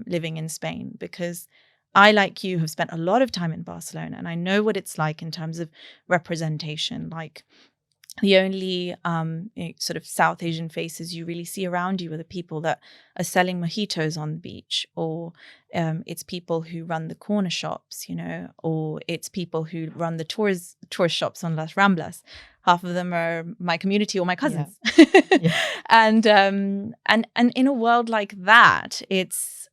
living in Spain, because I, like you, have spent a lot of time in Barcelona, and I know what it's like in terms of representation. Like, the only sort of South Asian faces you really see around you are the people that are selling mojitos on the beach, or it's people who run the corner shops, or it's people who run the tourist shops on Las Ramblas. Half of them are my community or my cousins. Yeah. And in a world like that, it's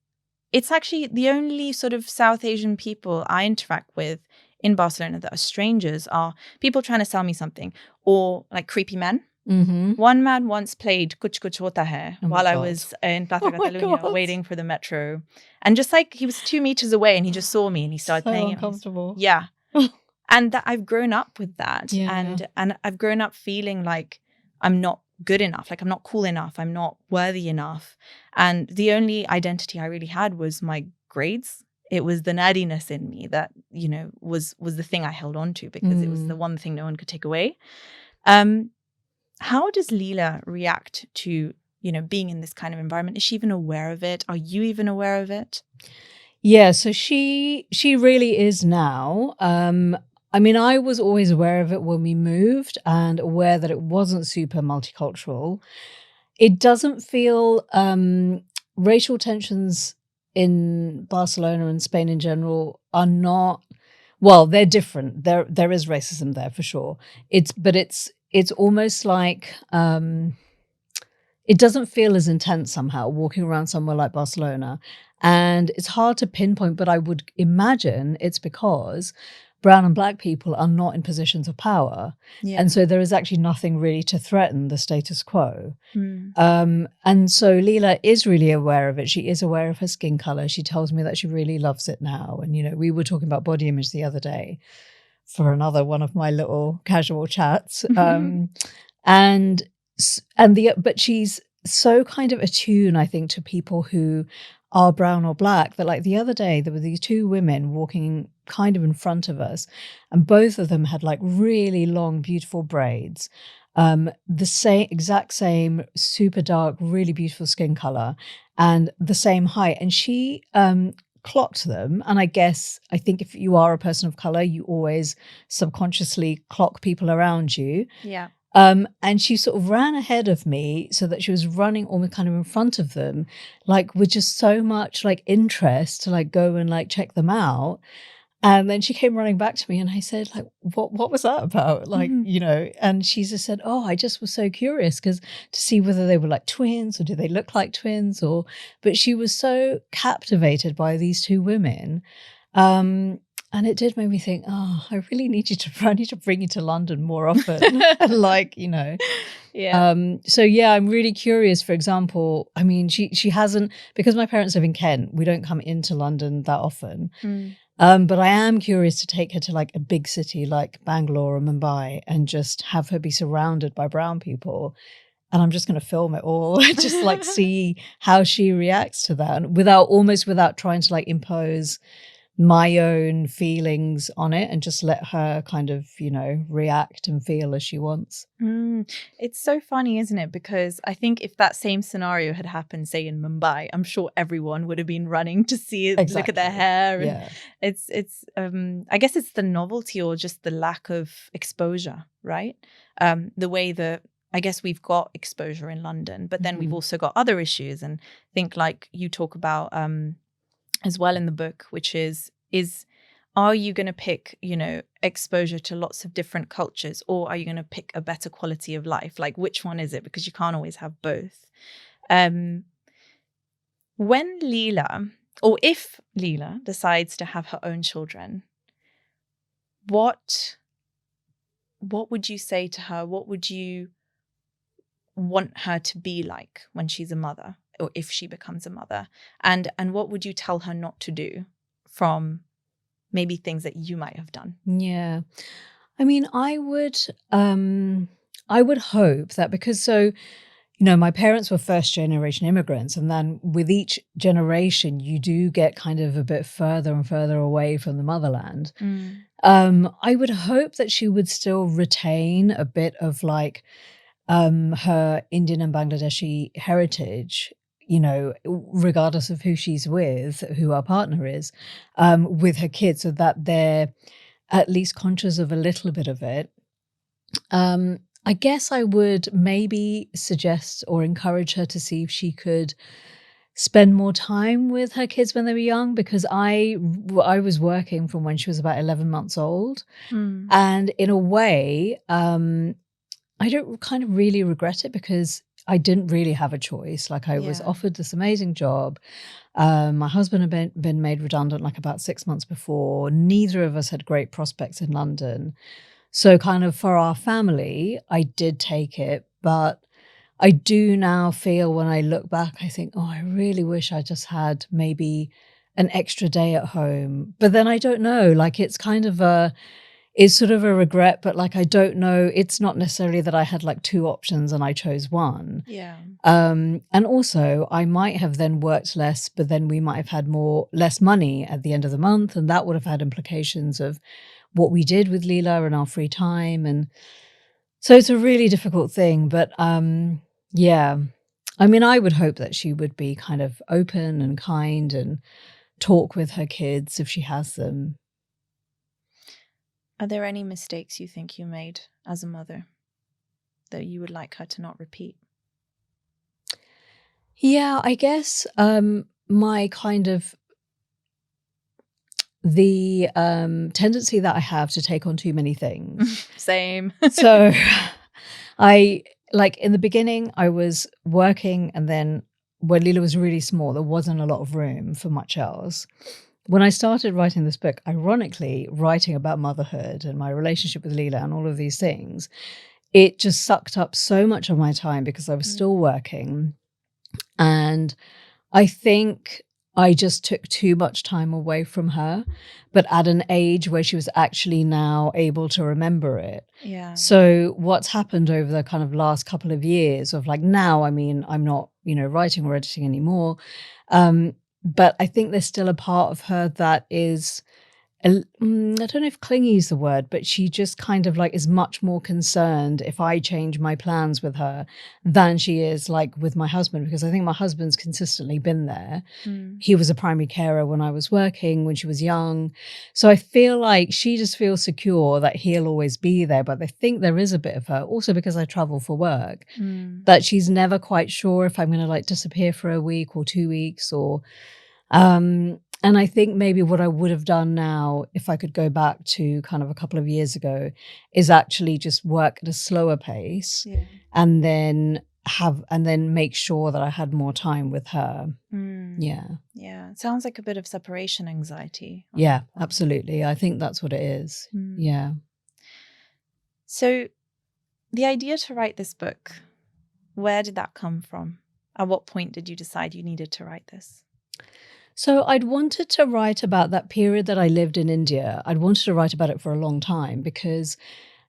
actually the only sort of South Asian people I interact with in Barcelona that are strangers are people trying to sell me something, or like creepy men. One man once played Kuch Kuch Hota Hai while I was in Plaza Catalunya waiting for the metro. And just like, he was 2 meters away and he just saw me and he started playing uncomfortable. it. Yeah. And that I've grown up with that. Yeah. And I've grown up feeling like I'm not good enough, like I'm not cool enough, I'm not worthy enough. And the only identity I really had was my grades. It was the nerdiness in me that, was the thing I held on to, because it was the one thing no one could take away. How does Leela react to, being in this kind of environment? Is she even aware of it? Are you even aware of it? Yeah, so she really is now. I mean, I was always aware of it when we moved, and aware that it wasn't super multicultural. It doesn't feel racial tensions in Barcelona and Spain in general are not, well, they're different. There is racism there for sure. It's almost like it doesn't feel as intense somehow walking around somewhere like Barcelona. And it's hard to pinpoint, but I would imagine it's because brown and black people are not in positions of power. Yeah. And so there is actually nothing really to threaten the status quo. And so Leela is really aware of it. She is aware of her skin color. She tells me that she really loves it now. And, we were talking about body image the other day for another one of my little casual chats. But she's so kind of attuned, I think, to people who are brown or black, that like the other day there were these 2 women walking kind of in front of us, and both of them had like really long, beautiful braids, the exact same super dark, really beautiful skin color, and the same height. And she clocked them. And I think if you are a person of color, you always subconsciously clock people around you. Yeah. And she sort of ran ahead of me, so that she was running almost kind of in front of them, like with just so much like interest to like go and like check them out. And then she came running back to me and I said, like, what was that about? Like, and she just said, oh, I just was so curious to see whether they were like twins or did they look like twins but she was so captivated by these two women. And it did make me think, oh, I need to bring you to London more often. Yeah. So yeah, I'm really curious. For example, I mean, she hasn't, because my parents live in Kent, we don't come into London that often. But I am curious to take her to like a big city like Bangalore or Mumbai and just have her be surrounded by brown people. And I'm just going to film it all, just like see how she reacts to that without trying to like impose my own feelings on it and just let her kind of, react and feel as she wants. It's so funny, isn't it? Because I think if that same scenario had happened, say in Mumbai, I'm sure everyone would have been running to see it, look at their hair. And it's I guess it's the novelty or just the lack of exposure, right? The way that I guess we've got exposure in London, but then we've also got other issues. And I think like you talk about as well in the book, which is are you going to pick, exposure to lots of different cultures, or are you going to pick a better quality of life? Like, which one is it? Because you can't always have both. When Leela, or if Leela decides to have her own children, what would you say to her? What would you want her to be like when she's a mother, or if she becomes a mother? And what would you tell her not to do from maybe things that you might have done? Yeah. I mean, I would hope that, because my parents were first generation immigrants, and then with each generation you do get kind of a bit further and further away from the motherland. I would hope that she would still retain a bit of like her Indian and Bangladeshi heritage, regardless of who she's with, who our partner is, with her kids, so that they're at least conscious of a little bit of it. I guess I would maybe suggest or encourage her to see if she could spend more time with her kids when they were young, because I was working from when she was about 11 months old. And in a way, I don't kind of really regret it, because I didn't really have a choice. Like I was offered this amazing job. My husband had been made redundant like about 6 months before. Neither of us had great prospects in London. So kind of for our family, I did take it. But I do now feel, when I look back, I think, oh, I really wish I just had maybe an extra day at home. But then I don't know, like it's sort of a regret, but like I don't know, it's not necessarily that I had like two options and I chose one. And also I might have then worked less, but then we might have had less money at the end of the month, and that would have had implications of what we did with Leela and our free time. And so it's a really difficult thing, but yeah, I mean, I would hope that she would be kind of open and kind and talk with her kids if she has them. Are there any mistakes you think you made as a mother that you would like her to not repeat? Yeah, I guess my kind of the tendency that I have to take on too many things. Same. So I, like in the beginning, I was working, and then when Leela was really small, there wasn't a lot of room for much else. When I started writing this book, ironically, writing about motherhood and my relationship with Leela and all of these things, it just sucked up so much of my time because I was still working. And I think I just took too much time away from her, but at an age where she was actually now able to remember it. Yeah. So what's happened over the kind of last couple of years of like now, I mean, I'm not, writing or editing anymore. But I think there's still a part of her that is, I don't know if clingy is the word, but she just kind of like is much more concerned if I change my plans with her than she is like with my husband, because I think my husband's consistently been there. He was a primary carer when I was working, when she was young. So I feel like she just feels secure that he'll always be there. But I think there is a bit of her, also because I travel for work, that she's never quite sure if I'm going to like disappear for a week or 2 weeks or... And I think maybe what I would have done now, if I could go back to kind of a couple of years ago, is actually just work at a slower pace Yeah. and then make sure that I had more time with her. Yeah. Yeah. It sounds like a bit of separation anxiety. Yeah, absolutely. I think that's what it is. Yeah. So the idea to write this book, where did that come from? At what point did you decide you needed to write this? So I'd wanted to write about that period that I lived in India. I'd wanted to write about it for a long time because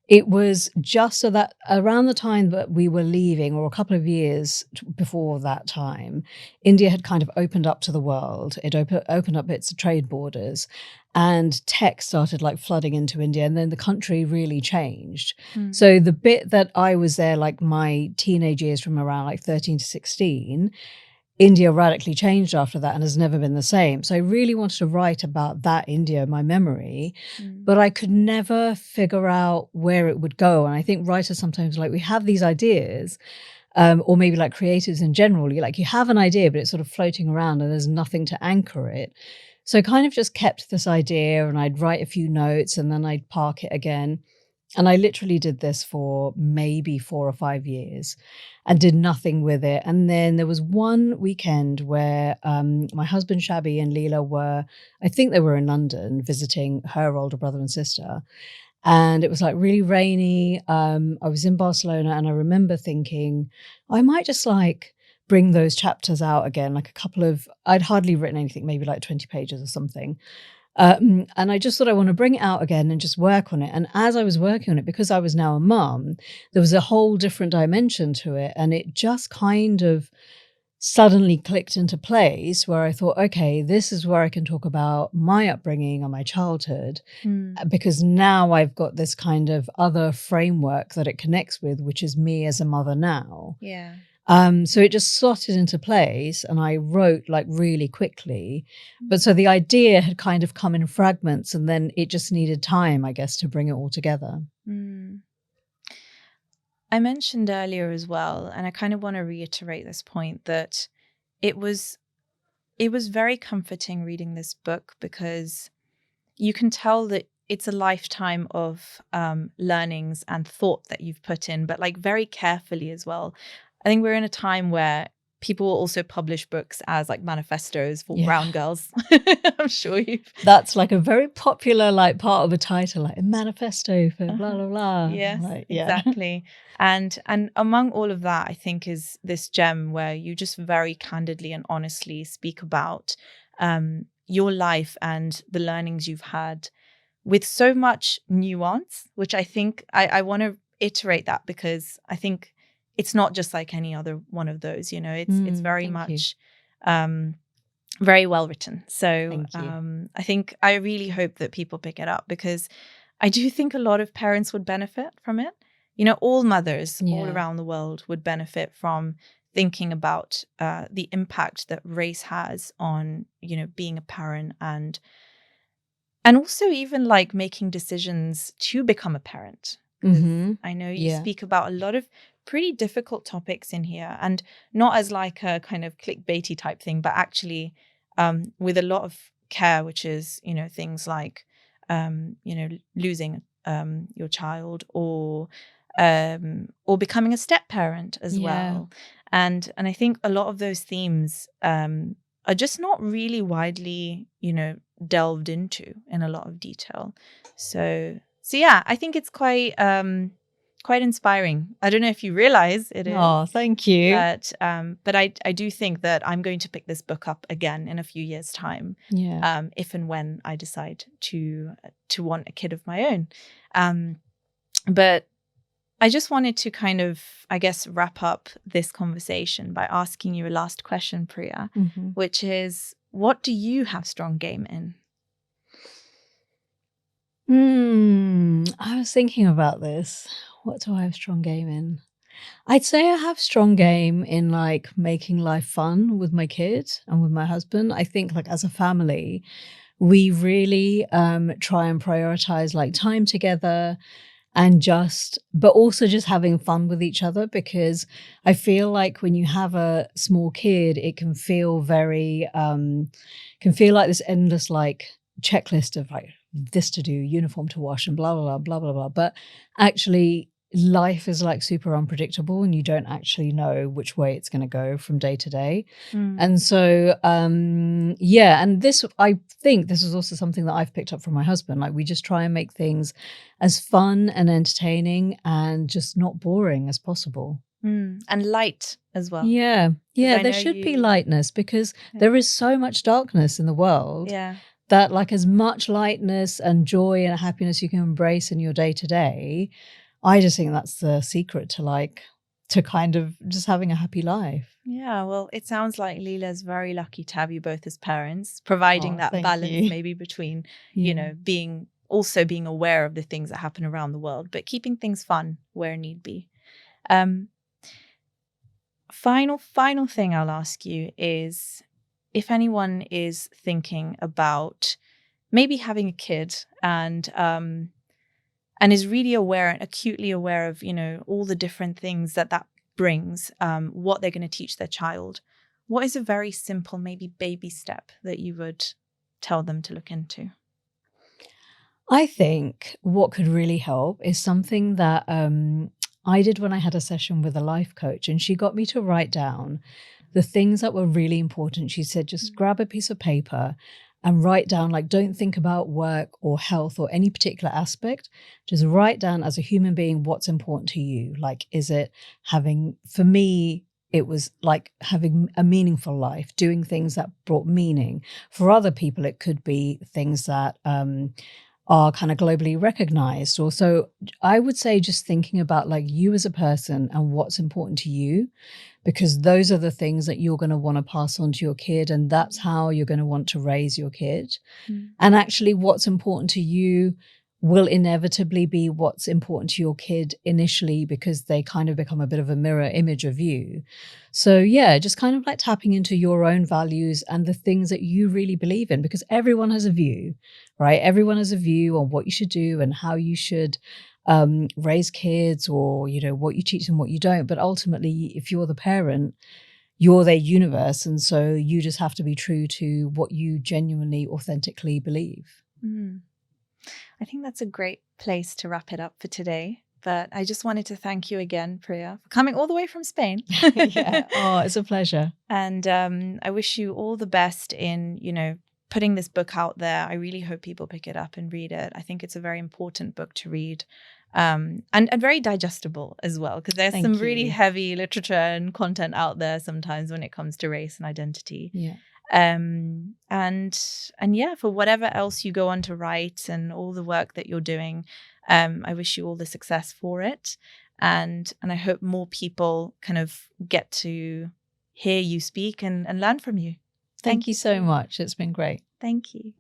it was just so that around the time that we were leaving, or a couple of years before that time, India had kind of opened up to the world. It opened up its trade borders, and tech started like flooding into India, and then the country really changed. So the bit that I was there, like my teenage years from around like 13 to 16, India radically changed after that and has never been the same. So I really wanted to write about that India, my memory, but I could never figure out where it would go. And I think writers sometimes, like, we have these ideas, or maybe like creatives in general, you have an idea, but it's sort of floating around and there's nothing to anchor it. So I kind of just kept this idea, and I'd write a few notes and then I'd park it again. And I literally did this for maybe 4 or 5 years and did nothing with it. And then there was one weekend where my husband Shabby and Leela I think they were in London visiting her older brother and sister. And it was like really rainy. I was in Barcelona, and I remember thinking, I might just like bring those chapters out again, like I'd hardly written anything, maybe like 20 pages or something. And I just thought I want to bring it out again and just work on it. And as I was working on it, because I was now a mum, there was a whole different dimension to it. And it just kind of suddenly clicked into place where I thought, okay, this is where I can talk about my upbringing and my childhood, because now I've got this kind of other framework that it connects with, which is me as a mother now. Yeah. So it just slotted into place, and I wrote like really quickly. But so the idea had kind of come in fragments, and then it just needed time, I guess, to bring it all together. I mentioned earlier as well, and I kind of want to reiterate this point, that it was very comforting reading this book, because you can tell that it's a lifetime of learnings and thought that you've put in, but like very carefully as well. I think we're in a time where people also publish books as like manifestos for brown girls. I'm sure That's like a very popular like part of a title, like a manifesto for blah blah blah. Yes, like, exactly. And among all of that, I think is this gem where you just very candidly and honestly speak about your life and the learnings you've had with so much nuance, which I think I want to iterate that, because I think it's not just like any other one of those, it's very much very well written. So I think I really hope that people pick it up, because I do think a lot of parents would benefit from it. All mothers all around the world would benefit from thinking about the impact that race has on, being a parent, and also even like making decisions to become a parent. I know you speak about a lot of pretty difficult topics in here, and not as like a kind of clickbaity type thing, but actually with a lot of care, which is, things like, losing your child, or becoming a step parent as well. And I think a lot of those themes are just not really widely, delved into in a lot of detail. So yeah, I think it's quite inspiring. I don't know if you realize it is. Oh, thank you. But I do think that I'm going to pick this book up again in a few years' time. If and when I decide to want a kid of my own. But I just wanted to kind of, I guess, wrap up this conversation by asking you a last question, Priya, which is, what do you have strong game in? I was thinking about this. What do I have strong game in? I'd say I have strong game in like making life fun with my kid and with my husband. I think like as a family, we really try and prioritize like time together. and but also just having fun with each other, because I feel like when you have a small kid, it can feel can feel like this endless like checklist of like this to do, uniform to wash, and blah, blah, blah, blah, blah, blah. But actually, life is like super unpredictable, and you don't actually know which way it's going to go from day to day. And so, and I think this is also something that I've picked up from my husband. Like, we just try and make things as fun and entertaining and just not boring as possible. And light as well. Yeah. There should be lightness, because there is so much darkness in the world. Yeah. That like as much lightness and joy and happiness you can embrace in your day to day, I just think that's the secret to kind of just having a happy life. Yeah, well, it sounds like Leela's very lucky to have you both as parents, providing that balance maybe between, being aware of the things that happen around the world, but keeping things fun where need be. Final thing I'll ask you is, if anyone is thinking about maybe having a kid and is really aware and acutely aware of, all the different things that brings, what they're going to teach their child, what is a very simple, maybe baby step that you would tell them to look into? I think what could really help is something that I did when I had a session with a life coach, and she got me to write down the things that were really important. She said, just grab a piece of paper and write down, like, don't think about work or health or any particular aspect. Just write down as a human being what's important to you. Like, for me, it was like having a meaningful life, doing things that brought meaning. For other people, it could be things that are kind of globally recognized. Or so I would say just thinking about like you as a person and what's important to you, because those are the things that you're going to want to pass on to your kid, and that's how you're going to want to raise your kid. And actually what's important to you will inevitably be what's important to your kid initially, because they kind of become a bit of a mirror image of you. So yeah, just kind of like tapping into your own values and the things that you really believe in, because everyone has a view, right? Everyone has a view on what you should do and how you should raise kids, or, what you teach them, what you don't. But ultimately, if you're the parent, you're their universe. And so you just have to be true to what you genuinely, authentically believe. I think that's a great place to wrap it up for today. But I just wanted to thank you again, Priya, for coming all the way from Spain. Yeah. Oh, it's a pleasure. And I wish you all the best in, putting this book out there. I really hope people pick it up and read it. I think it's a very important book to read, and very digestible as well, because there's some really heavy literature and content out there sometimes when it comes to race and identity. Yeah. And yeah, for whatever else you go on to write and all the work that you're doing, I wish you all the success for it. And I hope more people kind of get to hear you speak and learn from you. Thank you so much. It's been great. Thank you.